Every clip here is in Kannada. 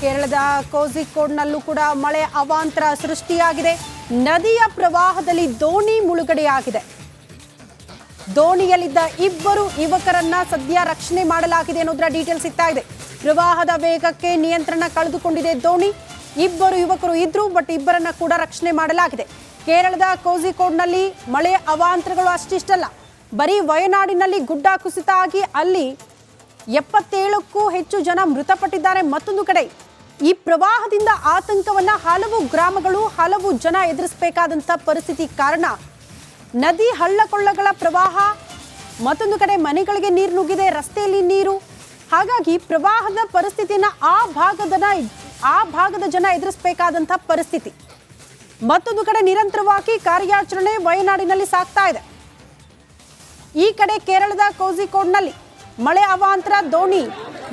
ಕೇರಳದ ಕೋಝಿಕೋಡ್ನಲ್ಲೂ ಕೂಡ ಮಳೆ ಅವಾಂತರ ಸೃಷ್ಟಿಯಾಗಿದೆ. ನದಿಯ ಪ್ರವಾಹದಲ್ಲಿ ದೋಣಿ ಮುಳುಗಡೆಯಾಗಿದೆ. ದೋಣಿಯಲ್ಲಿದ್ದ ಇಬ್ಬರು ಯುವಕರನ್ನ ಸದ್ಯ ರಕ್ಷಣೆ ಮಾಡಲಾಗಿದೆ ಅನ್ನೋದರ ಡೀಟೇಲ್ಸ್ ಸಿಗ್ತಾ ಇದೆ. ಪ್ರವಾಹದ ವೇಗಕ್ಕೆ ನಿಯಂತ್ರಣ ಕಳೆದುಕೊಂಡಿದೆ ದೋಣಿ. ಇಬ್ಬರು ಯುವಕರು ಇದ್ರು, ಬಟ್ ಇಬ್ಬರನ್ನ ಕೂಡ ರಕ್ಷಣೆ ಮಾಡಲಾಗಿದೆ. ಕೇರಳದ ಕೋಝಿಕೋಡ್ನಲ್ಲಿ ಮಳೆ ಅವಾಂತರಗಳು ಅಷ್ಟಿಷ್ಟಲ್ಲ, ಬರೀ ವಯನಾಡಿನಲ್ಲಿ ಗುಡ್ಡ ಕುಸಿತ ಆಗಿ ಅಲ್ಲಿ 77ಕ್ಕೂ ಹೆಚ್ಚು ಜನ ಮೃತಪಟ್ಟಿದ್ದಾರೆ. ಮತ್ತೊಂದು ಕಡೆ ಈ ಪ್ರವಾಹದಿಂದ ಆತಂಕವನ್ನ ಹಲವು ಗ್ರಾಮಗಳು, ಹಲವು ಜನ ಎದುರಿಸಬೇಕಾದಂಥ ಪರಿಸ್ಥಿತಿ. ಕಾರಣ ನದಿ ಹಳ್ಳಕೊಳ್ಳಗಳ ಪ್ರವಾಹ, ಮತ್ತೊಂದು ಕಡೆ ಮನೆಗಳಿಗೆ ನೀರು ನುಗ್ಗಿದೆ, ರಸ್ತೆಯಲ್ಲಿ ನೀರು. ಹಾಗಾಗಿ ಪ್ರವಾಹದ ಪರಿಸ್ಥಿತಿನ ಆ ಭಾಗದ ಜನ ಎದುರಿಸಬೇಕಾದಂಥ ಪರಿಸ್ಥಿತಿ. ಮತ್ತೊಂದು ಕಡೆ ನಿರಂತರವಾಗಿ ಕಾರ್ಯಾಚರಣೆ ವಯನಾಡಿನಲ್ಲಿ ಸಾಗ್ತಾ ಇದೆ. ಈ ಕಡೆ ಕೇರಳದ ಕೋಝಿಕೋಡ್ನಲ್ಲಿ ಮಳೆ ಅವಾಂತರ, ದೋಣಿ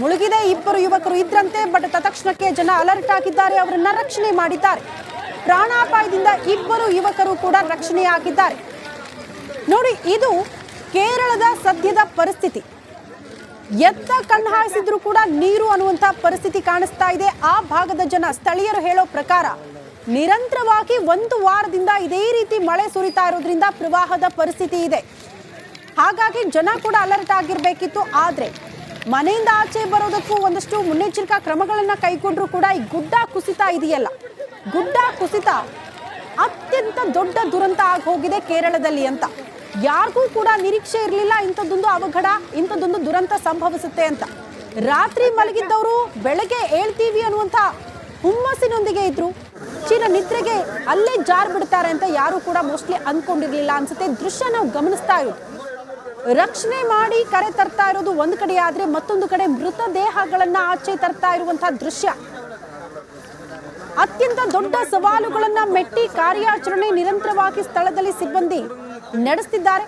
ಮುಳುಗಿದೆ. ಇಬ್ಬರು ಯುವಕರು ಇದ್ರಂತೆ, ಬಟ್ ತತ್ಕ್ಷಣಕ್ಕೆ ಜನ ಅಲರ್ಟ್ ಆಗಿದ್ದಾರೆ, ಅವರನ್ನ ರಕ್ಷಣೆ ಮಾಡಿದ್ದಾರೆ. ಪ್ರಾಣಾಪಾಯದಿಂದ ಇಬ್ಬರು ಯುವಕರು ಕೂಡ ರಕ್ಷಣೆಯಾಗಿದ್ದಾರೆ. ನೋಡಿ, ಇದು ಕೇರಳದ ಸದ್ಯದ ಪರಿಸ್ಥಿತಿ. ಎತ್ತ ಕಣ್ಣು ಹಾಯಿಸಿದ್ರು ಕೂಡ ನೀರು ಅನ್ನುವಂಥ ಪರಿಸ್ಥಿತಿ ಕಾಣಿಸ್ತಾ ಇದೆ. ಆ ಭಾಗದ ಜನ, ಸ್ಥಳೀಯರು ಹೇಳೋ ಪ್ರಕಾರ ನಿರಂತರವಾಗಿ 1 ವಾರದಿಂದ ಇದೇ ರೀತಿ ಮಳೆ ಸುರಿತಾ ಇರೋದ್ರಿಂದ ಪ್ರವಾಹದ ಪರಿಸ್ಥಿತಿ ಇದೆ. ಹಾಗಾಗಿ ಜನ ಕೂಡ ಅಲರ್ಟ್ ಆಗಿರಬೇಕಿತ್ತು. ಆದರೆ ಮನೆಯಿಂದ ಆಚೆ ಬರೋದಕ್ಕೂ ಒಂದಷ್ಟು ಮುನ್ನೆಚ್ಚರಿಕಾ ಕ್ರಮಗಳನ್ನು ಕೈಗೊಂಡ್ರು ಕೂಡ ಈ ಗುಡ್ಡ ಕುಸಿತ ಇದೆಯಲ್ಲ, ಗುಡ್ಡ ಕುಸಿತ ಅತ್ಯಂತ ದೊಡ್ಡ ದುರಂತ ಆಗಿ ಹೋಗಿದೆ ಕೇರಳದಲ್ಲಿ ಅಂತ. ಯಾರಿಗೂ ಕೂಡ ನಿರೀಕ್ಷೆ ಇರಲಿಲ್ಲ ಇಂಥದ್ದೊಂದು ಅವಘಡ, ಇಂಥದ್ದೊಂದು ದುರಂತ ಸಂಭವಿಸುತ್ತೆ ಅಂತ. ರಾತ್ರಿ ಮಲಗಿದ್ದವರು ಬೆಳಗ್ಗೆ ಏಳ್ತೀವಿ ಅನ್ನುವಂಥ ಹುಮ್ಮಸ್ಸಿನೊಂದಿಗೆ ಇದ್ರು. ನಿದ್ರೆಗೆ ಅಲ್ಲೇ ಜಾರ್ ಬಿಡ್ತಾರೆ ಅಂತ ಯಾರು ಕೂಡ ಮೋಸ್ಟ್ಲಿ ಅಂದ್ಕೊಂಡಿರ್ಲಿಲ್ಲ ಅನ್ಸುತ್ತೆ. ದೃಶ್ಯ ನಾವು ಗಮನಿಸ್ತಾ ಇರೋದು, ರಕ್ಷಣೆ ಮಾಡಿ ಕರೆ ತರ್ತಾ ಇರೋದು ಒಂದು ಕಡೆ ಆದ್ರೆ, ಮತ್ತೊಂದು ಕಡೆ ಮೃತದೇಹಗಳನ್ನ ಆಚೆ ತರ್ತಾ ಇರುವಂತಹ ದೃಶ್ಯ. ಅತ್ಯಂತ ದೊಡ್ಡ ಸವಾಲುಗಳನ್ನ ಮೆಟ್ಟಿ ಕಾರ್ಯಾಚರಣೆ ನಿರಂತರವಾಗಿ ಸ್ಥಳದಲ್ಲಿ ಸಿಬ್ಬಂದಿ ನಡೆಸ್ತಿದ್ದಾರೆ.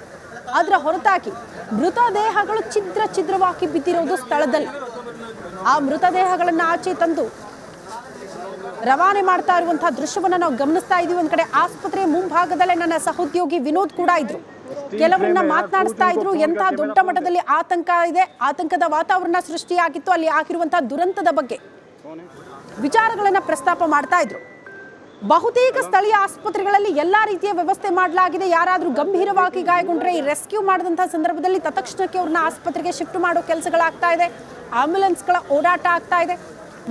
ಅದರ ಹೊರತಾಗಿ ಮೃತದೇಹಗಳು ಛಿದ್ರವಾಗಿ ಬಿದ್ದಿರೋದು ಸ್ಥಳದಲ್ಲಿ. ಆ ಮೃತದೇಹಗಳನ್ನ ಆಚೆ ತಂದು ರವಾನೆ ಮಾಡ್ತಾ ಇರುವಂತಹ ದೃಶ್ಯವನ್ನ ನಾವು ಗಮನಿಸ್ತಾ ಇದೀವಿ. ಒಂದ್ ಕಡೆ ಆಸ್ಪತ್ರೆ ಮುಂಭಾಗದಲ್ಲೇ ನನ್ನ ಸಹೋದ್ಯೋಗಿ ವಿನೋದ್ ಕೂಡ ಇದ್ರು, ಕೆಲವರನ್ನ ಮಾತನಾಡಿಸ್ತಾ ಇದ್ರು. ಎಂತ ದೊಡ್ಡ ಮಟ್ಟದಲ್ಲಿ ಆತಂಕ ಇದೆ, ಆತಂಕದ ವಾತಾವರಣ ಸೃಷ್ಟಿಯಾಗಿತ್ತು, ಅಲ್ಲಿ ಆಗಿರುವಂತಹ ದುರಂತದ ಬಗ್ಗೆ ವಿಚಾರಗಳನ್ನ ಪ್ರಸ್ತಾಪ ಮಾಡ್ತಾ ಇದ್ರು. ಬಹುತೇಕ ಸ್ಥಳೀಯ ಆಸ್ಪತ್ರೆಗಳಲ್ಲಿ ಎಲ್ಲಾ ರೀತಿಯ ವ್ಯವಸ್ಥೆ ಮಾಡಲಾಗಿದೆ. ಯಾರಾದ್ರೂ ಗಂಭೀರವಾಗಿ ಗಾಯಗೊಂಡ್ರೆ ಈ ರೆಸ್ಕ್ಯೂ ಮಾಡಿದಂತಹ ಸಂದರ್ಭದಲ್ಲಿ ತತ್ಕ್ಷಣಕ್ಕೆ ಅವ್ರನ್ನ ಆಸ್ಪತ್ರೆಗೆ ಶಿಫ್ಟ್ ಮಾಡೋ ಕೆಲಸಗಳಾಗ್ತಾ ಇದೆ. ಆಂಬ್ಯುಲೆನ್ಸ್ಗಳ ಓಡಾಟ ಆಗ್ತಾ ಇದೆ.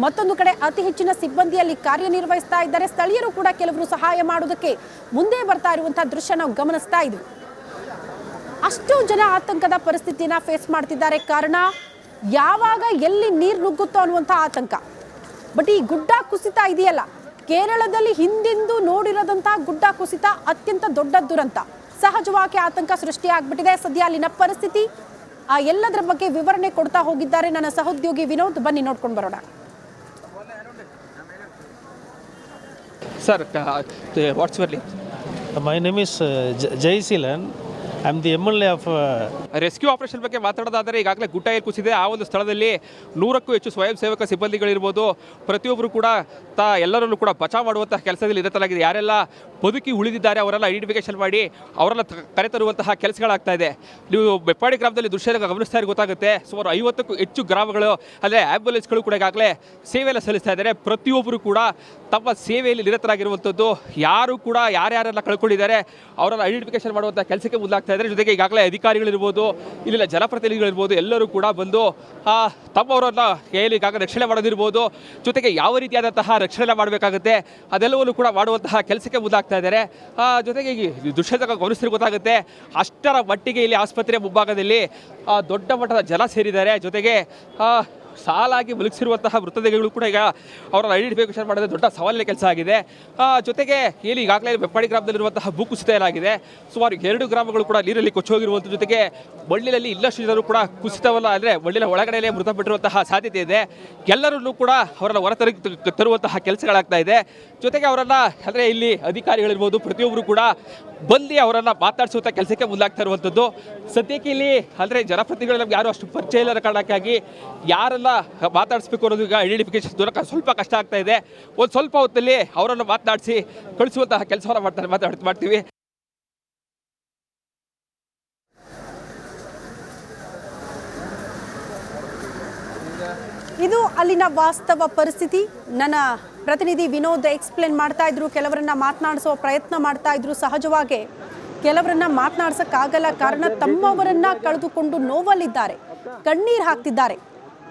ಮತ್ತೊಂದು ಕಡೆ ಅತಿ ಹೆಚ್ಚಿನ ಸಿಬ್ಬಂದಿಯಲ್ಲಿ ಕಾರ್ಯನಿರ್ವಹಿಸ್ತಾ ಇದ್ದಾರೆ. ಸ್ಥಳೀಯರು ಕೂಡ ಕೆಲವರು ಸಹಾಯ ಮಾಡೋದಕ್ಕೆ ಮುಂದೆ ಬರ್ತಾ ಇರುವಂತಹ ದೃಶ್ಯ ನಾವು ಗಮನಿಸ್ತಾ ಇದ್ವಿ. ಅಷ್ಟು ಜನ ಆತಂಕದ ಪರಿಸ್ಥಿತಿಯನ್ನ ಫೇಸ್ ಮಾಡ್ತಿದ್ದಾರೆ. ಕಾರಣ ಯಾವಾಗ ಎಲ್ಲಿ ನೀರು ನುಗ್ಗುತ್ತೋ ಅನ್ನುವಂಥ ಆತಂಕ. ಬಟ್ ಈ ಗುಡ್ಡ ಕುಸಿತ ಇದೆಯಲ್ಲ, ಕೇರಳದಲ್ಲಿ ಹಿಂದೆಂದೂ ನೋಡಿರದಂತಹ ಗುಡ್ಡ ಕುಸಿತ ಅತ್ಯಂತ ದೊಡ್ಡ ದುರಂತ. ಸಹಜವಾಗಿ ಆತಂಕ ಸೃಷ್ಟಿಯಾಗ್ಬಿಟ್ಟಿದೆ ಸದ್ಯ ಅಲ್ಲಿನ ಪರಿಸ್ಥಿತಿ. ಆ ಎಲ್ಲದರ ಬಗ್ಗೆ ವಿವರಣೆ ಕೊಡ್ತಾ ಹೋಗಿದ್ದಾರೆ ನನ್ನ ಸಹೋದ್ಯೋಗಿ ವಿನೋದ್. ಬನ್ನಿ ನೋಡ್ಕೊಂಡು ಬರೋಣ. Sir, what's your name? My name is Jay Silan. I'm the MLA of... rescue operation ಬಗ್ಗೆ ಮಾತಾಡೋದಾದರೆ ಈಗಾಗಲೇ ಗುಡ್ಡ ಏರ್ ಕುಸಿದೆ. ಆ ಒಂದು ಸ್ಥಳದಲ್ಲಿ 100ಕ್ಕೂ ಹೆಚ್ಚು ಸ್ವಯಂ ಸೇವಕ ಸಿಬ್ಬಂದಿಗಳಿರ್ಬೋದು. ಪ್ರತಿಯೊಬ್ಬರು ಕೂಡ ಎಲ್ಲರಲ್ಲೂ ಕೂಡ ಬಚಾವ್ ಮಾಡುವಂತಹ ಕೆಲಸದಲ್ಲಿ ನಿರತರಾಗಿದೆ. ಯಾರೆಲ್ಲ ಬದುಕಿ ಉಳಿದಿದ್ದಾರೆ ಅವರೆಲ್ಲ ಐಡೆಂಟಿಫಿಕೇಶನ್ ಮಾಡಿ ಅವರೆಲ್ಲ ಕರೆತರುವಂತಹ ಕೆಲಸಗಳಾಗ್ತಾ ಇದೆ. ನೀವು ಬೆಪ್ಪಾಡಿ ಗ್ರಾಮದಲ್ಲಿ ದೃಶ್ಯ ಗಮನಿಸ್ತಾ ಇರೋ ಗೊತ್ತಾಗುತ್ತೆ. ಸುಮಾರು 50ಕ್ಕೂ ಹೆಚ್ಚು ಗ್ರಾಮಗಳು ಅಲ್ಲೇ ಆಂಬ್ಯುಲೆನ್ಸ್ಗಳು ಕೂಡ ಈಗಾಗಲೇ ಸೇವೆಯನ್ನು ಸಲ್ಲಿಸ್ತಾ ಇದ್ದಾರೆ. ಪ್ರತಿಯೊಬ್ಬರು ಕೂಡ ತಮ್ಮ ಸೇವೆಯಲ್ಲಿ ನಿರತರಾಗಿರುವಂಥದ್ದು. ಯಾರು ಕೂಡ ಯಾರ್ಯಾರೆಲ್ಲ ಕಳ್ಕೊಂಡಿದ್ದಾರೆ ಅವರೆಲ್ಲ ಐಡೆಂಟಿಫಿಕೇಶನ್ ಮಾಡುವಂಥ ಕೆಲಸಕ್ಕೆ ಮುಂದಾಗ್ತಾ ಇದ್ದಾರೆ. ಜೊತೆಗೆ ಈಗಾಗಲೇ ಅಧಿಕಾರಿಗಳಿರ್ಬೋದು, ಇಲ್ಲಿನ ಜನಪ್ರತಿನಿಧಿಗಳಿರ್ಬೋದು, ಎಲ್ಲರೂ ಕೂಡ ಬಂದು ತಮ್ಮವರನ್ನ ಕೈಯಲ್ಲಿ ಈಗಾಗಲೇ ರಕ್ಷಣೆ ಮಾಡೋದಿರ್ಬೋದು, ಜೊತೆಗೆ ಯಾವ ರೀತಿಯಾದಂತಹ ರಕ್ಷಣೆ ಮಾಡಬೇಕಾಗುತ್ತೆ ಅದೆಲ್ಲವನ್ನೂ ಕೂಡ ಮಾಡುವಂತಹ ಕೆಲಸಕ್ಕೆ ಮುಂದಾಗ್ತಾ ಇದ್ದಾರೆ. ಜೊತೆಗೆ ಈ ದೃಶ್ಯದಾಗ ಗಮನಿಸಿದ್ರೆ ಗೊತ್ತಾಗುತ್ತೆ, ಅಷ್ಟರ ಮಟ್ಟಿಗೆ ಇಲ್ಲಿ ಆಸ್ಪತ್ರೆ ಮುಂಭಾಗದಲ್ಲಿ ದೊಡ್ಡ ಮಟ್ಟದ ಜನ ಸೇರಿದ್ದಾರೆ. ಜೊತೆಗೆ ಸಾಲಾಗಿ ಮಲಗಿಸಿರುವಂತಹ ಮೃತದೇಹಗಳು ಕೂಡ ಈಗ ಅವರನ್ನು ಐಡೆಂಟಿಫಿಕೇಶನ್ ಮಾಡೋದು ದೊಡ್ಡ ಸವಾಲಿನ ಕೆಲಸ ಆಗಿದೆ. ಜೊತೆಗೆ ಇಲ್ಲಿ ಈಗಾಗಲೇ ಬೆಪ್ಪಾಡಿ ಗ್ರಾಮದಲ್ಲಿರುವಂತಹ ಭೂಕುಸಿತ ಏನಾಗಿದೆ, ಸುಮಾರು 2 ಗ್ರಾಮಗಳು ಕೂಡ ನೀರಲ್ಲಿ ಕೊಚ್ಚೋಗಿರುವಂಥ, ಜೊತೆಗೆ ಮಣ್ಣಿನಲ್ಲಿ ಇನ್ನಷ್ಟು ಜನರು ಕೂಡ ಕುಸಿತವಲ್ಲ ಅಂದರೆ ಮಣ್ಣಿನ ಒಳಗಡೆಯೇ ಮೃತಪಟ್ಟಿರುವಂತಹ ಸಾಧ್ಯತೆ ಇದೆ. ಎಲ್ಲರನ್ನೂ ಕೂಡ ಅವರನ್ನು ತರುವಂತಹ ಕೆಲಸಗಳಾಗ್ತಾ ಇದೆ. ಜೊತೆಗೆ ಅವರನ್ನು ಅಂದರೆ ಇಲ್ಲಿ ಅಧಿಕಾರಿಗಳಿರ್ಬೋದು, ಪ್ರತಿಯೊಬ್ಬರು ಕೂಡ ಬಂದು ಅವರನ್ನು ಮಾತಾಡಿಸುವಂಥ ಕೆಲಸಕ್ಕೆ ಮುಂದಾಗ್ತಾ ಇರುವಂಥದ್ದು. ಸದ್ಯಕ್ಕೆ ಇಲ್ಲಿ ಅಂದರೆ ಜನಪ್ರತಿನಿಧಿಗಳು ನಮ್ಗೆ ಯಾರು ಅಷ್ಟು ಪರಿಚಯ ಇಲ್ಲದ ಕಾರಣಕ್ಕಾಗಿ ಯಾರೆಲ್ಲ ಮಾತಾಡಿಸ್ಬೇಕು ಅನ್ನೋದು ಈಗ ಐಡೆಂಟಿಫಿಕೇಶನ್ ದೊರಕ ಸ್ವಲ್ಪ ಕಷ್ಟ ಆಗ್ತಾ ಇದೆ. ಒಂದು ಸ್ವಲ್ಪ ಹೊತ್ತಲ್ಲಿ ಅವರನ್ನು ಮಾತನಾಡಿಸಿ ಕಳಿಸುವಂತಹ ಕೆಲಸವನ್ನು ಮಾಡ್ತೀವಿ. ಇದು ಅಲ್ಲಿನ ವಾಸ್ತವ ಪರಿಸ್ಥಿತಿ. ನನ್ನ ಪ್ರತಿನಿಧಿ ವಿನೋದ್ ಎಕ್ಸ್ಪ್ಲೇನ್ ಮಾಡ್ತಾ ಇದ್ರು, ಕೆಲವರನ್ನ ಮಾತನಾಡಿಸೋ ಪ್ರಯತ್ನ ಮಾಡ್ತಾ ಇದ್ರು. ಸಹಜವಾಗಿ ಕೆಲವರನ್ನ ಮಾತನಾಡ್ಸಕ್ಕಾಗಲ್ಲ, ಕಾರಣ ತಮ್ಮವರನ್ನ ಕಳೆದುಕೊಂಡು ನೋವಲ್ಲಿದ್ದಾರೆ, ಕಣ್ಣೀರು ಹಾಕ್ತಿದ್ದಾರೆ.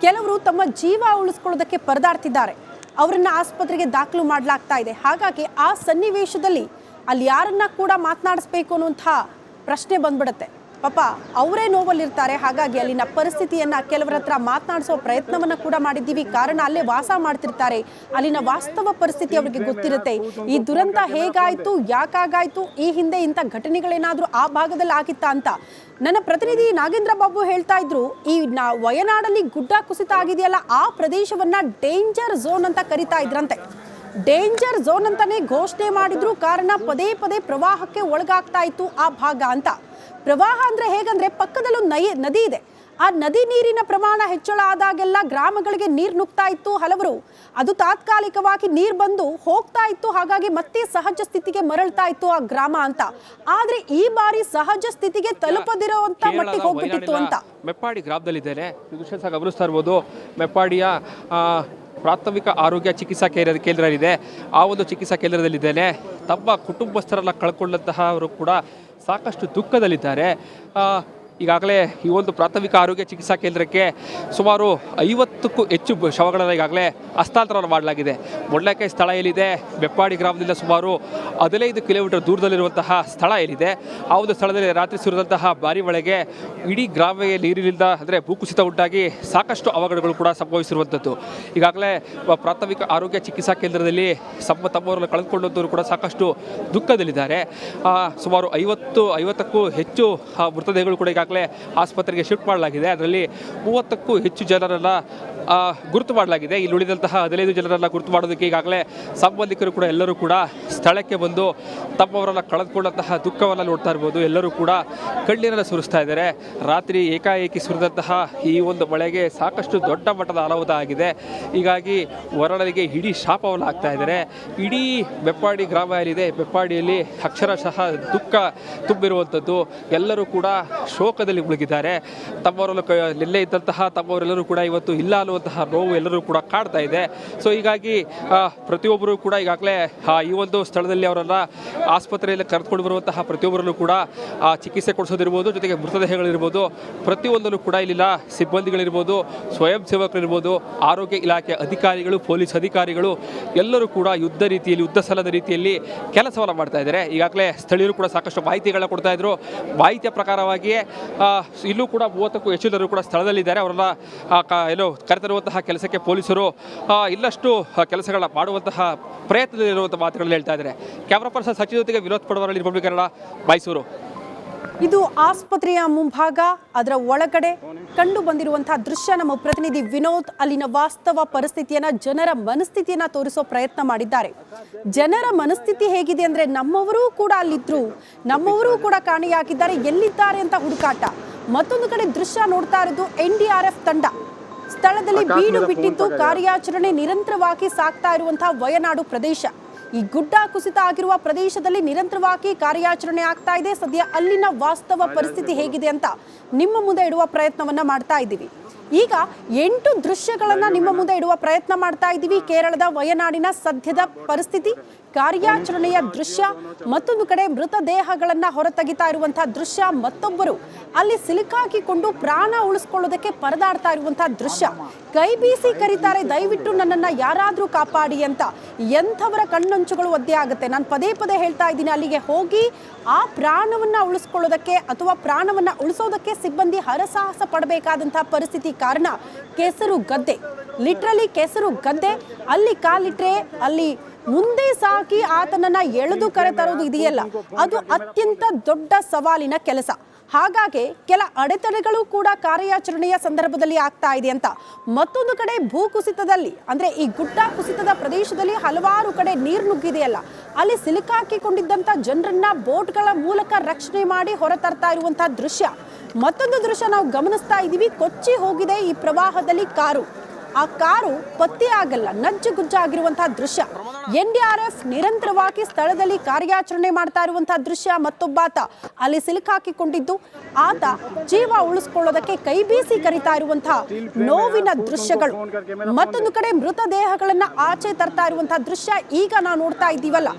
ಕೆಲವರು ತಮ್ಮ ಜೀವ ಉಳಿಸ್ಕೊಳ್ಳೋದಕ್ಕೆ ಪರದಾಡ್ತಿದ್ದಾರೆ. ಅವರನ್ನ ಆಸ್ಪತ್ರೆಗೆ ದಾಖಲು ಮಾಡಲಾಗ್ತಾ ಇದೆ. ಹಾಗಾಗಿ ಆ ಸನ್ನಿವೇಶದಲ್ಲಿ ಅಲ್ಲಿ ಯಾರನ್ನ ಕೂಡ ಮಾತನಾಡಿಸ್ಬೇಕು ಅನ್ನುವಂಥ ಪ್ರಶ್ನೆ ಬಂದ್ಬಿಡುತ್ತೆ. ಪಾಪ ಅವರೇ ನೋವಲ್ಲಿರ್ತಾರೆ. ಹಾಗಾಗಿ ಅಲ್ಲಿನ ಪರಿಸ್ಥಿತಿಯನ್ನ ಕೆಲವರ ಹತ್ರ ಮಾತನಾಡಿಸೋ ಪ್ರಯತ್ನವನ್ನ ಕೂಡ ಮಾಡಿದ್ದೀವಿ. ಕಾರಣ ಅಲ್ಲೇ ವಾಸ ಮಾಡ್ತಿರ್ತಾರೆ, ಅಲ್ಲಿನ ವಾಸ್ತವ ಪರಿಸ್ಥಿತಿ ಅವರಿಗೆ ಗೊತ್ತಿರುತ್ತೆ. ಈ ದುರಂತ ಹೇಗಾಯ್ತು, ಯಾಕಾಗಾಯ್ತು, ಈ ಹಿಂದೆ ಇಂಥ ಘಟನೆಗಳೇನಾದ್ರೂ ಆ ಭಾಗದಲ್ಲಿ ಆಗಿತ್ತಾ ಅಂತ ನನ್ನ ಪ್ರತಿನಿಧಿ ನಾಗೇಂದ್ರ ಬಾಬು ಹೇಳ್ತಾ ಇದ್ರು. ಈ ವಯನಾಡಲ್ಲಿ ಗುಡ್ಡ ಕುಸಿತ ಆಗಿದೆಯಲ್ಲ, ಆ ಪ್ರದೇಶವನ್ನ ಡೇಂಜರ್ ಝೋನ್ ಅಂತ ಕರಿತಾ ಇದ್ರಂತೆ. ಡೇಂಜರ್ ಝೋನ್ ಅಂತಾನೆ ಘೋಷಣೆ ಮಾಡಿದ್ರು. ಕಾರಣ ಪದೇ ಪದೇ ಪ್ರವಾಹಕ್ಕೆ ಒಳಗಾಗ್ತಾ ಇತ್ತು ಆ ಭಾಗ ಅಂತ. ಪ್ರವಾಹ ಅಂದ್ರೆ ಹೇಗಂದ್ರೆ ಪಕ್ಕದಲ್ಲೊಂದು ನದಿ ಇದೆ. ಆ ನದಿ ನೀರಿನ ಪ್ರಮಾಣ ಹೆಚ್ಚಳ ಆದಾಗೆಲ್ಲ ಗ್ರಾಮಗಳಿಗೆ ನೀರು ನುಗ್ತಾ ಇತ್ತು. ಹಲವರು ಅದು ತಾತ್ಕಾಲಿಕವಾಗಿ ನೀರು ಬಂದು ಹೋಗ್ತಾ ಇತ್ತು. ಹಾಗಾಗಿ ಮತ್ತೆ ಸಹಜ ಸ್ಥಿತಿಗೆ ಮರಳ್ತಾ ಇತ್ತು ಆ ಗ್ರಾಮ ಅಂತ. ಆದ್ರೆ ಈ ಬಾರಿ ಸಹಜ ಸ್ಥಿತಿಗೆ ತಲುಪದಿರುವಂತ ಮಟ್ಟಿಗೆ ಹೋಗ್ಬಿಟ್ಟಿತ್ತು ಅಂತ. ಮೆಪ್ಪಾಡಿ ಗ್ರಾಮದಲ್ಲಿದ್ದೇನೆ, ಗಮನಿಸ್ತಾ ಇರ್ಬೋದು. ಮೆಪ್ಪಾಡಿಯ ಪ್ರಾಥಮಿಕ ಆರೋಗ್ಯ ಚಿಕಿತ್ಸಾ ಕೇಂದ್ರ ಇದೆ. ಆ ಒಂದು ಚಿಕಿತ್ಸಾ ಕೇಂದ್ರದಲ್ಲಿದ್ದೇನೆ. ತಮ್ಮ ಕುಟುಂಬಸ್ಥರೆಲ್ಲ ಕಳ್ಕೊಂಡಂತಹವರು ಕೂಡ ಸಾಕಷ್ಟು ದುಃಖದಲ್ಲಿದ್ದಾರೆ. ಈಗಾಗಲೇ ಈ ಒಂದು ಪ್ರಾಥಮಿಕ ಆರೋಗ್ಯ ಚಿಕಿತ್ಸಾ ಕೇಂದ್ರಕ್ಕೆ ಸುಮಾರು 50ಕ್ಕೂ ಹೆಚ್ಚು ಶವಗಳನ್ನು ಈಗಾಗಲೇ ಹಸ್ತಾಂತರ ಮಾಡಲಾಗಿದೆ. ಮೊಡ್ಲಕಾಯಿ ಸ್ಥಳ ಏನಿದೆ, ಬೆಪ್ಪಾಡಿ ಗ್ರಾಮದಿಂದ ಸುಮಾರು 15 ಕಿಲೋಮೀಟರ್ ದೂರದಲ್ಲಿರುವಂತಹ ಸ್ಥಳ ಏನಿದೆ, ಆ ಒಂದು ಸ್ಥಳದಲ್ಲಿ ರಾತ್ರಿ ಸುರಿದಂತಹ ಭಾರಿ ಮಳೆಗೆ ಇಡೀ ಗ್ರಾಮಕ್ಕೆ ನೀರಿನಿಂದ ಅಂದರೆ ಭೂಕುಸಿತ ಉಂಟಾಗಿ ಸಾಕಷ್ಟು ಅವಘಡಗಳು ಕೂಡ ಸಂಭವಿಸಿರುವಂಥದ್ದು. ಈಗಾಗಲೇ ಪ್ರಾಥಮಿಕ ಆರೋಗ್ಯ ಚಿಕಿತ್ಸಾ ಕೇಂದ್ರದಲ್ಲಿ ತಮ್ಮವರನ್ನು ಕಳೆದುಕೊಂಡಂಥವರು ಕೂಡ ಸಾಕಷ್ಟು ದುಃಖದಲ್ಲಿದ್ದಾರೆ. ಸುಮಾರು 50ಕ್ಕೂ ಹೆಚ್ಚು ಮೃತದೇಹಗಳು ಕೂಡ ಈಗಾಗಲೇ ಆಸ್ಪತ್ರೆಗೆ ಶಿಫ್ಟ್ ಮಾಡಲಾಗಿದೆ. ಅದರಲ್ಲಿ 30ಕ್ಕೂ ಹೆಚ್ಚು ಜನರನ್ನ ಗುರುತು ಮಾಡಲಾಗಿದೆ. ಇಲ್ಲಿ ಉಳಿದಂತಹ 15 ಜನರನ್ನ ಗುರುತು ಮಾಡೋದಕ್ಕೆ ಈಗಾಗಲೇ ಸಂಬಂಧಿಕರು ಕೂಡ ಎಲ್ಲರೂ ಕೂಡ ಸ್ಥಳಕ್ಕೆ ಬಂದು ತಮ್ಮವರನ್ನ ಕಳೆದುಕೊಂಡಂತಹ ದುಃಖವನ್ನು ನೋಡ್ತಾ ಇರ್ಬೋದು. ಎಲ್ಲರೂ ಕೂಡ ಕಣ್ಣೀರನ್ನು ಸುರಿಸ್ತಾ ಇದ್ದಾರೆ. ರಾತ್ರಿ ಏಕಾಏಕಿ ಸುರಿದಂತಹ ಈ ಒಂದು ಮಳೆಗೆ ಸಾಕಷ್ಟು ದೊಡ್ಡ ಮಟ್ಟದ ಅನಾಹುತ ಆಗಿದೆ. ಹೀಗಾಗಿ ವರಳರಿಗೆ ಇಡೀ ಶಾಪವನ್ನು ಹಾಕ್ತಾ ಇದ್ದಾರೆ. ಇಡೀ ಬೆಪ್ಪಾಡಿ ಗ್ರಾಮ ಏನಿದೆ, ಬೆಪ್ಪಾಡಿಯಲ್ಲಿ ಅಕ್ಷರಶಃ ದುಃಖ ತುಂಬಿರುವಂಥದ್ದು. ಎಲ್ಲರೂ ಕೂಡ ಶೋಕದಲ್ಲಿ ಮುಳುಗಿದ್ದಾರೆ. ತಮ್ಮವರನ್ನು ನಿನ್ನೆ ಇದ್ದಂತಹ ತಮ್ಮವರೆಲ್ಲರೂ ಕೂಡ ಇವತ್ತು ಇಲ್ಲ ಅನ್ನುವಂತಹ ನೋವು ಎಲ್ಲರೂ ಕೂಡ ಕಾಡ್ತಾ ಇದೆ. ಸೊ ಹೀಗಾಗಿ ಪ್ರತಿಯೊಬ್ಬರು ಕೂಡ ಈಗಾಗಲೇ ಈ ಒಂದು ಸ್ಥಳದಲ್ಲಿ ಅವರನ್ನು ಆಸ್ಪತ್ರೆಯಲ್ಲಿ ಕರೆದುಕೊಂಡು ಬರುವಂತಹ ಪ್ರತಿಯೊಬ್ಬರಲ್ಲೂ ಕೂಡ ಚಿಕಿತ್ಸೆ ಕೊಡಿಸೋದಿರ್ಬೋದು, ಜೊತೆಗೆ ಮೃತದೇಹಗಳಿರ್ಬೋದು, ಪ್ರತಿಯೊಂದನ್ನು ಕೂಡ ಇಲ್ಲಿನ ಸಿಬ್ಬಂದಿಗಳಿರ್ಬೋದು, ಸ್ವಯಂ ಸೇವಕರಿರ್ಬೋದು, ಆರೋಗ್ಯ ಇಲಾಖೆ ಅಧಿಕಾರಿಗಳು, ಪೊಲೀಸ್ ಅಧಿಕಾರಿಗಳು ಎಲ್ಲರೂ ಕೂಡ ಯುದ್ಧ ಸಲ್ಲದ ರೀತಿಯಲ್ಲಿ ಕೆಲಸವನ್ನು ಮಾಡ್ತಾ ಇದ್ದಾರೆ. ಈಗಾಗಲೇ ಸ್ಥಳೀಯರು ಕೂಡ ಸಾಕಷ್ಟು ಮಾಹಿತಿಗಳನ್ನ ಕೊಡ್ತಾ ಇದ್ರು. ಮಾಹಿತಿಯ ಪ್ರಕಾರವಾಗಿಯೇ ಇಲ್ಲೂ ಕೂಡ 30ಕ್ಕೂ ಹೆಚ್ಚು ಜನರು ಕೂಡ ಸ್ಥಳದಲ್ಲಿದ್ದಾರೆ. ಅವರನ್ನ ಕರೆತರುವಂತಹ ಕೆಲಸಕ್ಕೆ ಪೊಲೀಸರು ಇನ್ನಷ್ಟು ಕೆಲಸಗಳನ್ನ ಮಾಡುವಂತಹ ಪ್ರಯತ್ನದಲ್ಲಿರುವಂತಹ ಮಾತುಗಳನ್ನು ಹೇಳ್ತಾ ಇದ್ದಾರೆ. ಕ್ಯಾಮರಾ ಪರ್ಸನ್ ಸಚಿವ ಜೊತೆಗೆ ವಿನೋದ್ ಪಡವರಳ್ಳಿ, ರಿಪಬ್ಲಿಕ್ ಕನ್ನಡ, ಮೈಸೂರು. ಇದು ಆಸ್ಪತ್ರೆಯ ಮುಂಭಾಗ, ಅದರ ಒಳಗಡೆ ಕಂಡು ಬಂದಿರುವಂತಹ ದೃಶ್ಯ. ನಮ್ಮ ಪ್ರತಿನಿಧಿ ವಿನೋದ್ ಅಲ್ಲಿನ ವಾಸ್ತವ ಪರಿಸ್ಥಿತಿಯನ್ನ, ಜನರ ಮನಸ್ಥಿತಿಯನ್ನ ತೋರಿಸೋ ಪ್ರಯತ್ನ ಮಾಡಿದ್ದಾರೆ. ಜನರ ಮನಸ್ಥಿತಿ ಹೇಗಿದೆ ಅಂದ್ರೆ, ನಮ್ಮವರೂ ಕೂಡ ಅಲ್ಲಿದ್ರು, ನಮ್ಮವರೂ ಕೂಡ ಕಾಣೆಯಾಗಿದ್ದಾರೆ, ಎಲ್ಲಿದ್ದಾರೆ ಅಂತ ಹುಡುಕಾಟ. ಮತ್ತೊಂದು ಕಡೆ ದೃಶ್ಯ ನೋಡ್ತಾ ಇರೋದು NDRF ತಂಡ ಸ್ಥಳದಲ್ಲಿ ಬೀಡು ಬಿಟ್ಟಿದ್ದು ಕಾರ್ಯಾಚರಣೆ ನಿರಂತರವಾಗಿ ಸಾಗ್ತಾ ಇರುವಂತಹ ವಯನಾಡು ಪ್ರದೇಶ. ಈ ಗುಡ್ಡ ಕುಸಿತ ಆಗಿರುವ ಪ್ರದೇಶದಲ್ಲಿ ನಿರಂತರವಾಗಿ ಕಾರ್ಯಾಚರಣೆ ಆಗ್ತಾ ಇದೆ. ಸದ್ಯ ಅಲ್ಲಿನ ವಾಸ್ತವ ಪರಿಸ್ಥಿತಿ ಹೇಗಿದೆ ಅಂತ ನಿಮ್ಮ ಮುಂದೆ ಇಡುವ ಪ್ರಯತ್ನವನ್ನ ಮಾಡ್ತಾ ಇದ್ದೀವಿ. ಈಗ 8 ದೃಶ್ಯಗಳನ್ನ ನಿಮ್ಮ ಮುಂದೆ ಇಡುವ ಪ್ರಯತ್ನ ಮಾಡ್ತಾ ಇದ್ದೀವಿ. ಕೇರಳದ ವಯನಾಡಿನ ಸದ್ಯದ ಪರಿಸ್ಥಿತಿ, ಕಾರ್ಯಾಚರಣೆಯ ದೃಶ್ಯ, ಮತ್ತೊಂದು ಕಡೆ ಮೃತದೇಹಗಳನ್ನ ಹೊರತೆಗಿತಾ ಇರುವಂತಹ ದೃಶ್ಯ, ಮತ್ತೊಬ್ಬರು ಅಲ್ಲಿ ಸಿಲುಕಾಕಿಕೊಂಡು ಪ್ರಾಣ ಉಳಿಸ್ಕೊಳ್ಳೋದಕ್ಕೆ ಪರದಾಡ್ತಾ ಇರುವಂತಹ ದೃಶ್ಯ. ಕೈ ಬೀಸಿ ಕರೀತಾರೆ, ದಯವಿಟ್ಟು ನನ್ನನ್ನ ಯಾರಾದ್ರೂ ಕಾಪಾಡಿ ಅಂತ. ಎಂಥವರ ಕಣ್ಣಂಚುಗಳು ಒದ್ದೆ ಆಗುತ್ತೆ. ನಾನು ಪದೇ ಪದೇ ಹೇಳ್ತಾ ಇದ್ದೀನಿ, ಅಲ್ಲಿಗೆ ಹೋಗಿ ಆ ಪ್ರಾಣವನ್ನ ಉಳಿಸ್ಕೊಳ್ಳೋದಕ್ಕೆ ಅಥವಾ ಪ್ರಾಣವನ್ನ ಉಳಿಸೋದಕ್ಕೆ ಸಿಬ್ಬಂದಿ ಹರಸಾಹಸ ಪಡಬೇಕಾದಂತಹ ಪರಿಸ್ಥಿತಿ. ಕಾರಣ ಕೆಸರು ಗದ್ದೆ, ಲಿಟ್ರಲಿ ಕೆಸರು ಗದ್ದೆ. ಅಲ್ಲಿ ಕಾಲಿಟ್ರೆ ಅಲ್ಲಿ ಮುಂದೆ ಸಾಕಿ ಆತನನ್ನ ಎಳೆದು ಕರೆತರೋದು ಇದೆಯಲ್ಲ, ಅದು ಅತ್ಯಂತ ದೊಡ್ಡ ಸವಾಲಿನ ಕೆಲಸ. ಹಾಗಾಗಿ ಕೆಲ ಅಡೆತಡೆಗಳು ಕೂಡ ಕಾರ್ಯಾಚರಣೆಯ ಸಂದರ್ಭದಲ್ಲಿ ಆಗ್ತಾ ಇದೆ ಅಂತ. ಮತ್ತೊಂದು ಕಡೆ ಭೂಕುಸಿತದಲ್ಲಿ ಅಂದ್ರೆ ಈ ಗುಡ್ಡ ಕುಸಿತದ ಪ್ರದೇಶದಲ್ಲಿ ಹಲವಾರು ಕಡೆ ನೀರು ನುಗ್ಗಿದೆಯಲ್ಲ, ಅಲ್ಲಿ ಸಿಲುಕಾಕಿಕೊಂಡಿದ್ದಂತ ಜನರನ್ನ ಬೋಟ್ಗಳ ಮೂಲಕ ರಕ್ಷಣೆ ಮಾಡಿ ಹೊರತರ್ತಾ ಇರುವಂತಹ ದೃಶ್ಯ. ಮತ್ತೊಂದು ದೃಶ್ಯ ನಾವು ಗಮನಿಸ್ತಾ ಇದ್ದೀವಿ, ಕೊಚ್ಚಿ ಹೋಗಿದೆ ಈ ಪ್ರವಾಹದಲ್ಲಿ ಕಾರು. ಆ ಕಾರು ಪತ್ತೆಯಾಗಲ್ಲ, ನಜ್ಜುಗುಜ್ಜಾಗಿರುವಂತಹ ದೃಶ್ಯ. NDRF ನಿರಂತರವಾಗಿ ಸ್ಥಳದಲ್ಲಿ ಕಾರ್ಯಾಚರಣೆ ಮಾಡ್ತಾ ಇರುವಂತಹ ದೃಶ್ಯ. ಮತ್ತೊಬ್ಬಾತ ಅಲ್ಲಿ ಸಿಲುಕಾಕಿಕೊಂಡಿದ್ದು, ಆತ ಜೀವ ಉಳಿಸ್ಕೊಳ್ಳೋದಕ್ಕೆ ಕೈ ಬೀಸಿ ಕರಿತಾ ಇರುವಂತಹ ನೋವಿನ ದೃಶ್ಯಗಳು. ಮತ್ತೊಂದು ಕಡೆ ಮೃತದೇಹಗಳನ್ನ ಆಚೆ ತರ್ತಾ ಇರುವಂತಹ ದೃಶ್ಯ ಈಗ ನಾವು ನೋಡ್ತಾ ಇದ್ದೀವಲ್ಲ.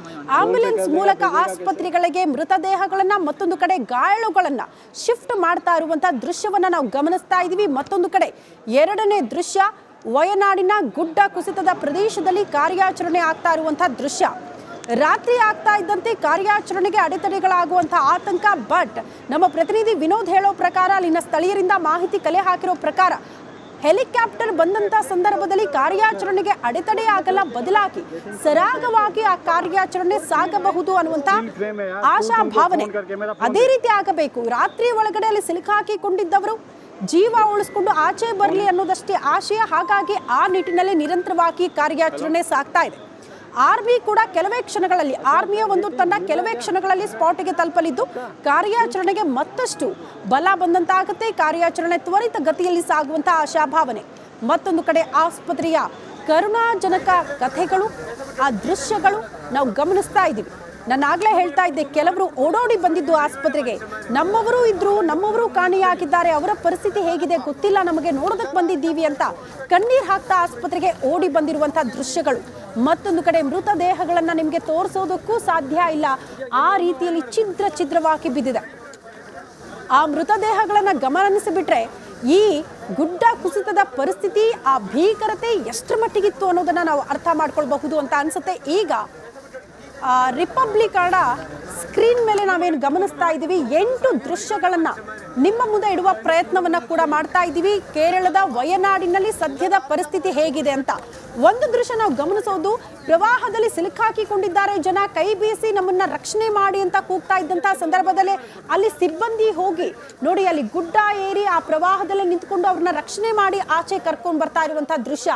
ಆಂಬ್ಯುಲೆನ್ಸ್ ಮೂಲಕ ಆಸ್ಪತ್ರೆಗಳಿಗೆ ಮೃತದೇಹಗಳನ್ನ, ಮತ್ತೊಂದು ಕಡೆ ಗಾಯಾಳುಗಳನ್ನ ಶಿಫ್ಟ್ ಮಾಡ್ತಾ ಇರುವಂತಹ ದೃಶ್ಯವನ್ನ ನಾವು ಗಮನಿಸ್ತಾ ಇದ್ದೀವಿ. ಮತ್ತೊಂದು ಕಡೆ ಎರಡನೇ ದೃಶ್ಯ, ವಯನಾಡಿನ ಗುಡ್ಡ ಕುಸಿತದ ಪ್ರದೇಶದಲ್ಲಿ ಕಾರ್ಯಾಚರಣೆ ಆಗ್ತಾ ಇರುವಂತಹ ದೃಶ್ಯ. ರಾತ್ರಿ ಆಗ್ತಾ ಇದ್ದಂತೆ ಕಾರ್ಯಾಚರಣೆಗೆ ಅಡೆತಡೆಗಳಾಗುವಂತಹ ಆತಂಕ. ಬಟ್ ನಮ್ಮ ಪ್ರತಿನಿಧಿ ವಿನೋದ್ ಹೇಳೋ ಪ್ರಕಾರ, ಅಲ್ಲಿನ ಸ್ಥಳೀಯರಿಂದ ಮಾಹಿತಿ ಕಲೆ ಹಾಕಿರೋ ಪ್ರಕಾರ, ಹೆಲಿಕಾಪ್ಟರ್ ಬಂದಂತ ಸಂದರ್ಭದಲ್ಲಿ ಕಾರ್ಯಾಚರಣೆಗೆ ಅಡೆತಡೆ ಆಗಲ್ಲ, ಬದಲಾಗಿ ಸರಾಗವಾಗಿ ಆ ಕಾರ್ಯಾಚರಣೆ ಸಾಗಬಹುದು ಅನ್ನುವಂತ ಆಶಾ ಭಾವನೆ ಅದೇ ರೀತಿ ಆಗಬೇಕು. ರಾತ್ರಿ ಒಳಗಡೆ ಅಲ್ಲಿ ಸಿಲುಕಾಕಿಕೊಂಡಿದ್ದವರು ಜೀವ ಉಳಿಸ್ಕೊಂಡು ಆಚೆ ಬರಲಿ ಅನ್ನೋದಷ್ಟೇ ಆಶಯ. ಹಾಗಾಗಿ ಆ ನಿಟ್ಟಿನಲ್ಲಿ ನಿರಂತರವಾಗಿ ಕಾರ್ಯಾಚರಣೆ ಸಾಗ್ತಾ ಇದೆ. ಆರ್ಮಿ ಕೂಡ ಕೆಲವೇ ಕ್ಷಣಗಳಲ್ಲಿ, ಆರ್ಮಿಯ ಒಂದು ತಂಡ ಕೆಲವೇ ಕ್ಷಣಗಳಲ್ಲಿ ಸ್ಪಾಟ್ಗೆ ತಲುಪಲಿದ್ದು ಕಾರ್ಯಾಚರಣೆಗೆ ಮತ್ತಷ್ಟು ಬಲ ಬಂದಂತಾಗುತ್ತೆ. ಕಾರ್ಯಾಚರಣೆ ತ್ವರಿತ ಗತಿಯಲ್ಲಿ ಸಾಗುವಂತ ಆಶಾಭಾವನೆ. ಮತ್ತೊಂದು ಕಡೆ ಆಸ್ಪತ್ರೆಯ ಕರುಣಾಜನಕ ಕಥೆಗಳು, ಆ ದೃಶ್ಯಗಳು ನಾವು ಗಮನಿಸ್ತಾ ಇದ್ದೀವಿ. ನಾನು ಆಗ್ಲೇ ಹೇಳ್ತಾ ಇದ್ದೆ, ಕೆಲವರು ಓಡೋಡಿ ಬಂದಿದ್ದು ಆಸ್ಪತ್ರೆಗೆ, ನಮ್ಮವರು ಇದ್ರು, ನಮ್ಮವರು ಕಾಣೆಯಾಗಿದ್ದಾರೆ, ಅವರ ಪರಿಸ್ಥಿತಿ ಹೇಗಿದೆ ಗೊತ್ತಿಲ್ಲ, ನಮಗೆ ನೋಡೋದಕ್ಕೆ ಬಂದಿದ್ದೀವಿ ಅಂತ ಕಣ್ಣೀರ್ ಹಾಕ್ತಾ ಆಸ್ಪತ್ರೆಗೆ ಓಡಿ ಬಂದಿರುವಂತಹ ದೃಶ್ಯಗಳು. ಮತ್ತೊಂದು ಕಡೆ ಮೃತದೇಹಗಳನ್ನ ನಿಮಗೆ ತೋರಿಸೋದಕ್ಕೂ ಸಾಧ್ಯ ಇಲ್ಲ, ಆ ರೀತಿಯಲ್ಲಿ ಛಿದ್ರವಾಗಿ ಬಿದ್ದಿದೆ. ಆ ಮೃತದೇಹಗಳನ್ನ ಗಮನಿಸಿಬಿಟ್ರೆ ಈ ಗುಡ್ಡ ಕುಸಿತದ ಪರಿಸ್ಥಿತಿ, ಆ ಭೀಕರತೆ ಎಷ್ಟರ ಮಟ್ಟಿಗಿತ್ತು ಅನ್ನೋದನ್ನ ನಾವು ಅರ್ಥ ಮಾಡ್ಕೊಳ್ಬಹುದು ಅಂತ ಅನ್ಸುತ್ತೆ. ಈಗ ರಿಪಬ್ಲಿಕ್ ಕನ್ನಡ ಸ್ಕ್ರೀನ್ ಮೇಲೆ ನಾವೇನು ಗಮನಿಸ್ತಾ ಇದ್ದೀವಿ, 8 ದೃಶ್ಯಗಳನ್ನ ನಿಮ್ಮ ಮುಂದೆ ಇಡುವ ಪ್ರಯತ್ನವನ್ನ ಕೂಡ ಮಾಡ್ತಾ ಇದ್ದೀವಿ. ಕೇರಳದ ವಯನಾಡಿನಲ್ಲಿ ಸದ್ಯದ ಪರಿಸ್ಥಿತಿ ಹೇಗಿದೆ ಅಂತ ಒಂದು ದೃಶ್ಯ ನಾವು ಗಮನಿಸೋದು. ಪ್ರವಾಹದಲ್ಲಿ ಸಿಲುಕಾಕಿಕೊಂಡಿದ್ದಾರೆ ಜನ, ಕೈ ಬೀಸಿ ನಮ್ಮನ್ನ ರಕ್ಷಣೆ ಮಾಡಿ ಅಂತ ಕೂಗ್ತಾ ಇದ್ದಂತಹ ಸಂದರ್ಭದಲ್ಲಿ ಅಲ್ಲಿ ಸಿಬ್ಬಂದಿ ಹೋಗಿ ನೋಡಿ, ಅಲ್ಲಿ ಗುಡ್ಡ ಏರಿ ಆ ಪ್ರವಾಹದಲ್ಲಿ ನಿಂತ್ಕೊಂಡು ಅವ್ರನ್ನ ರಕ್ಷಣೆ ಮಾಡಿ ಆಚೆ ಕರ್ಕೊಂಡು ಬರ್ತಾ ಇರುವಂತಹ ದೃಶ್ಯ.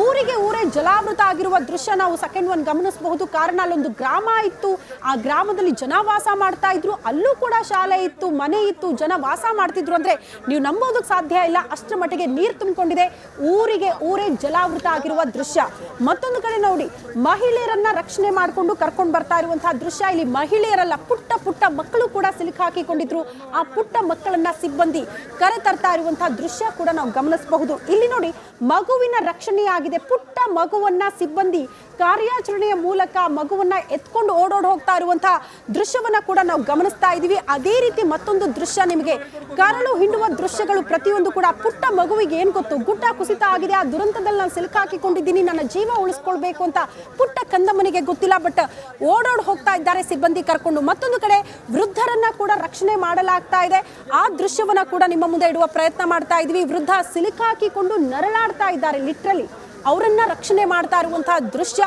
ಊರಿಗೆ ಊರೇ ಜಲಾವೃತ ಆಗಿರುವ ದೃಶ್ಯ ನಾವು ಸೆಕೆಂಡ್ ಒನ್ ಗಮನಿಸಬಹುದು. ಕಾರಣ ಅಲ್ಲೊಂದು ಗ್ರಾಮ ಇತ್ತು, ಆ ಗ್ರಾಮದಲ್ಲಿ ಜನ ವಾಸ ಮಾಡ್ತಾ ಇದ್ರು, ಅಲ್ಲೂ ಕೂಡ ಶಾಲೆ ಇತ್ತು, ಮನೆ ಇತ್ತು, ಜನ ವಾಸ ಮಾಡ್ತಿದ್ರು ಅಂದ್ರೆ ನೀವು ನಂಬೋದಕ್ಕೆ ಸಾಧ್ಯ ಇಲ್ಲ, ಅಷ್ಟರ ಮಟ್ಟಿಗೆ ನೀರು ತುಂಬಿಕೊಂಡಿದೆ. ಊರಿಗೆ ಊರೇ ಜಲಾವೃತ ಆಗಿರುವ ದೃಶ್ಯ. ಮತ್ತೊಂದು ಕಡೆ ನೋಡಿ, ಮಹಿಳೆಯರನ್ನ ರಕ್ಷಣೆ ಮಾಡಿಕೊಂಡು ಕರ್ಕೊಂಡು ಬರ್ತಾ ಇರುವಂತಹ ದೃಶ್ಯ. ಇಲ್ಲಿ ಮಹಿಳೆಯರಲ್ಲ, ಪುಟ್ಟ ಪುಟ್ಟ ಮಕ್ಕಳು ಕೂಡ ಸಿಲುಕಾಕಿಕೊಂಡಿದ್ರು. ಆ ಪುಟ್ಟ ಮಕ್ಕಳನ್ನ ಸಿಬ್ಬಂದಿ ಕರೆ ತರ್ತಾ ಇರುವಂತಹ ದೃಶ್ಯ ಕೂಡ ನಾವು ಗಮನಿಸಬಹುದು. ಇಲ್ಲಿ ನೋಡಿ, ಮಗುವಿನ ರಕ್ಷಣೆ ಆಗಿದೆ. ಪುಟ್ಟ ಮಗುವನ್ನ ಸಿಬ್ಬಂದಿ ಕಾರ್ಯಾಚರಣೆಯ ಮೂಲಕ ಮಗುವನ್ನ ಎತ್ಕೊಂಡು ಓಡೋಡ್ ಹೋಗ್ತಾ ಇರುವಂತಹ ದೃಶ್ಯವನ್ನ ಕೂಡ ನಾವು ಗಮನಿಸ್ತಾ ಇದೀವಿ. ಅದೇ ರೀತಿ ಮತ್ತೊಂದು ದೃಶ್ಯ, ನಿಮಗೆ ಕರಳು ಹಿಂಡುವ ದೃಶ್ಯಗಳು ಪ್ರತಿಯೊಂದು ಕೂಡ. ಪುಟ್ಟ ಮಗುವಿಗೆ ಏನ್ ಗೊತ್ತು, ಗುಡ್ಡ ಕುಸಿತ ಆಗಿದೆ, ಆ ದುರಂತದಲ್ಲಿ ನಾನು ಸಿಲುಕಾಕಿಕೊಂಡಿದ್ದೀನಿ, ನನ್ನ ಜೀವ ಉಳಿಸ್ಕೊಳ್ಬೇಕು ಅಂತ ಪುಟ್ಟ ಕಂದಮ್ಮನಿಗೆ ಗೊತ್ತಿಲ್ಲ. ಬಟ್ ಓಡೋಡ್ ಹೋಗ್ತಾ ಇದ್ದಾರೆ ಸಿಬ್ಬಂದಿ ಕರ್ಕೊಂಡು. ಮತ್ತೊಂದು ಕಡೆ ವೃದ್ಧರನ್ನ ಕೂಡ ರಕ್ಷಣೆ ಮಾಡಲಾಗ್ತಾ ಇದೆ. ಆ ದೃಶ್ಯವನ್ನ ಕೂಡ ನಿಮ್ಮ ಮುಂದೆ ಇಡುವ ಪ್ರಯತ್ನ ಮಾಡ್ತಾ ಇದೀವಿ. ವೃದ್ಧ ಸಿಲುಕಾಕಿಕೊಂಡು ನರಳಾಡ್ತಾ ಇದ್ದಾರೆ, ಲಿಟ್ರಲಿ ಅವರನ್ನ ರಕ್ಷಣೆ ಮಾಡ್ತಾ ಇರುವಂತಹ ದೃಶ್ಯ.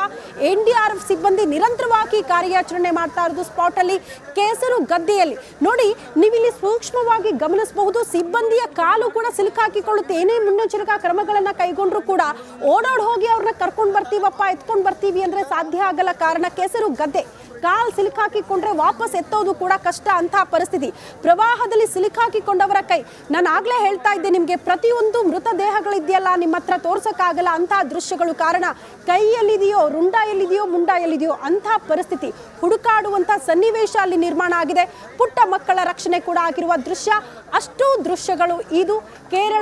NDRF ಸಿಬ್ಬಂದಿ ನಿರಂತರವಾಗಿ ಕಾರ್ಯಾಚರಣೆ ಮಾಡ್ತಾ ಇರೋದು ಸ್ಪಾಟ್ ಅಲ್ಲಿ, ಕೆಸರು ಗದ್ದೆಯಲ್ಲಿ. ನೋಡಿ, ನೀವಿಲ್ಲಿ ಸೂಕ್ಷ್ಮವಾಗಿ ಗಮನಿಸಬಹುದು, ಸಿಬ್ಬಂದಿಯ ಕಾಲು ಕೂಡ ಸಿಲುಕಾಕಿಕೊಳ್ಳುತ್ತೆ. ಏನೇ ಮುನ್ನೆಚ್ಚರಿಕಾ ಕ್ರಮಗಳನ್ನ ಕೈಗೊಂಡ್ರು ಕೂಡ ಓಡೋಡ್ ಹೋಗಿ ಅವ್ರನ್ನ ಕರ್ಕೊಂಡು ಬರ್ತೀವಪ್ಪ, ಎತ್ಕೊಂಡು ಬರ್ತೀವಿ ಅಂದ್ರೆ ಸಾಧ್ಯ ಆಗಲ್ಲ. ಕಾರಣ ಕೆಸರು ಗದ್ದೆ, ಕಾಲ್ ಸಿಲುಕಾಕಿಕೊಂಡ್ರೆ ವಾಪಸ್ ಎತ್ತೋದು ಕೂಡ ಕಷ್ಟ ಅಂತಹ ಪರಿಸ್ಥಿತಿ. ಪ್ರವಾಹದಲ್ಲಿ ಸಿಲುಕಾಕಿಕೊಂಡವರ ಕೈ, ನಾನು ಆಗ್ಲೇ ಹೇಳ್ತಾ ಇದ್ದೆ ನಿಮ್ಗೆ, ಪ್ರತಿಯೊಂದು ಮೃತದೇಹಗಳಿದೆಯಲ್ಲ ನಿಮ್ಮ ಹತ್ರ ತೋರ್ಸಕ್ಕಾಗಲ್ಲ ಅಂತಹ ದೃಶ್ಯಗಳು. ಕಾರಣ ಕೈ ಎಲ್ಲಿದೆಯೋ, ರುಂಡ ಎಲ್ಲಿದೆಯೋ, ಮುಂಡ ಎಲ್ಲಿದೆಯೋ ಅಂತಹ ಪರಿಸ್ಥಿತಿ, ಹುಡುಕಾಡುವಂತಹ ಸನ್ನಿವೇಶ ಅಲ್ಲಿ ನಿರ್ಮಾಣ ಆಗಿದೆ. ಪುಟ್ಟ ಮಕ್ಕಳ ರಕ್ಷಣೆ ಕೂಡ ಆಗಿರುವ ದೃಶ್ಯ. ಅಷ್ಟೂ ದೃಶ್ಯಗಳು ಇದು ಕೇರಳ